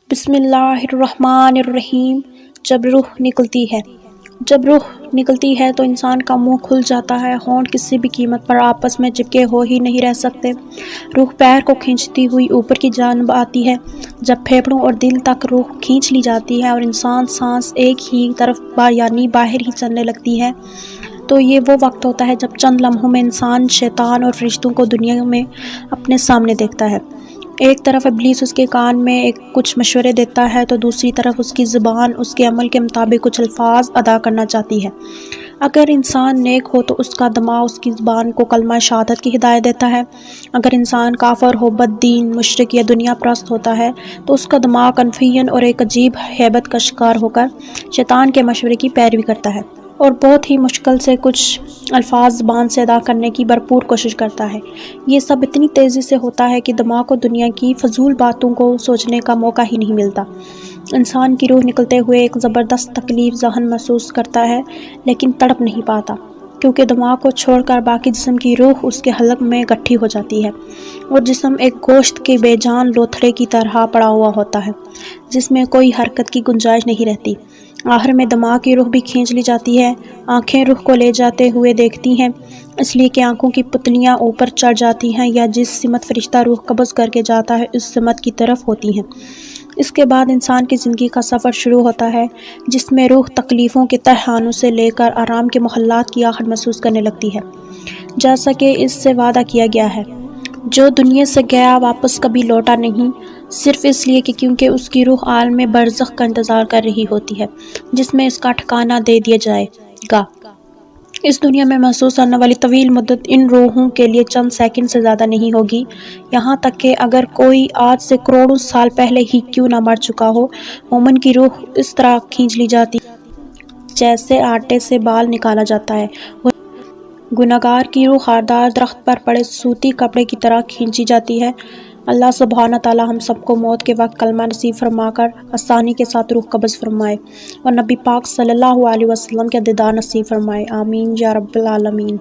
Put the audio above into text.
بسم اللہ الرحمن الرحیم۔ جب روح نکلتی ہے تو انسان کا منہ کھل جاتا ہے، ہونٹ کسی بھی قیمت پر آپس میں چپکے ہو ہی نہیں رہ سکتے۔ روح پیر کو کھینچتی ہوئی اوپر کی جانب آتی ہے۔ جب پھیپھڑوں اور دل تک روح کھینچ لی جاتی ہے اور انسان سانس ایک ہی طرف یعنی باہر ہی چلنے لگتی ہے، تو یہ وہ وقت ہوتا ہے جب چند لمحوں میں انسان شیطان اور فرشتوں کو دنیا میں اپنے سامنے دیکھتا ہے۔ ایک طرف ابلیس اس کے کان میں کچھ مشورے دیتا ہے تو دوسری طرف اس کی زبان اس کے عمل کے مطابق کچھ الفاظ ادا کرنا چاہتی ہے۔ اگر انسان نیک ہو تو اس کا دماغ اس کی زبان کو کلمہ شہادت کی ہدایت دیتا ہے۔ اگر انسان کافر ہو، بد دین، مشرک یا دنیا پرست ہوتا ہے تو اس کا دماغ کنفیوژن اور ایک عجیب ہیبت کا شکار ہو کر شیطان کے مشورے کی پیروی کرتا ہے اور بہت ہی مشکل سے کچھ الفاظ زبان سے ادا کرنے کی بھرپور کوشش کرتا ہے۔ یہ سب اتنی تیزی سے ہوتا ہے کہ دماغ کو دنیا کی فضول باتوں کو سوچنے کا موقع ہی نہیں ملتا۔ انسان کی روح نکلتے ہوئے ایک زبردست تکلیف ذہن محسوس کرتا ہے، لیکن تڑپ نہیں پاتا، کیونکہ دماغ کو چھوڑ کر باقی جسم کی روح اس کے حلق میں گٹھی ہو جاتی ہے اور جسم ایک گوشت کے بے جان لوتھڑے کی طرح پڑا ہوا ہوتا ہے جس میں کوئی حرکت کی گنجائش نہیں رہتی۔ آخر میں دماغ کی روح بھی کھینچ لی جاتی ہے۔ آنکھیں روح کو لے جاتے ہوئے دیکھتی ہیں، اس لیے کہ آنکھوں کی پتلیاں اوپر چڑھ جاتی ہیں یا جس سمت فرشتہ روح قبض کر کے جاتا ہے اس سمت کی طرف ہوتی ہیں۔ اس کے بعد انسان کی زندگی کا سفر شروع ہوتا ہے، جس میں روح تکلیفوں کے تہخانوں سے لے کر آرام کے محلات کی آہٹ محسوس کرنے لگتی ہے، جیسا کہ اس سے وعدہ کیا گیا ہے۔ جو دنیا سے گیا واپس کبھی لوٹا نہیں، صرف اس لیے کہ کیونکہ اس کی روح عالم برزخ کا انتظار کر رہی ہوتی ہے، جس میں اس کا ٹھکانہ دے دیا جائے گا۔ اس دنیا میں محسوس ہونے والی طویل مدت ان روحوں کے لیے چند سیکنڈ سے زیادہ نہیں ہوگی، یہاں تک کہ اگر کوئی آج سے کروڑوں سال پہلے ہی کیوں نہ مر چکا ہو، مومن کی روح اس طرح کھینچ لی جاتی جیسے آٹے سے بال نکالا جاتا ہے۔ گنہگار کی روح خاردار درخت پر پڑے سوتی کپڑے کی طرح کھینچی جاتی ہے۔ اللہ سبحانہ تعالیٰ ہم سب کو موت کے وقت کلمہ نصیب فرما کر آسانی کے ساتھ روح قبض فرمائے اور نبی پاک صلی اللہ علیہ وسلم کے دیدار نصیب فرمائے، آمین یا رب العالمین۔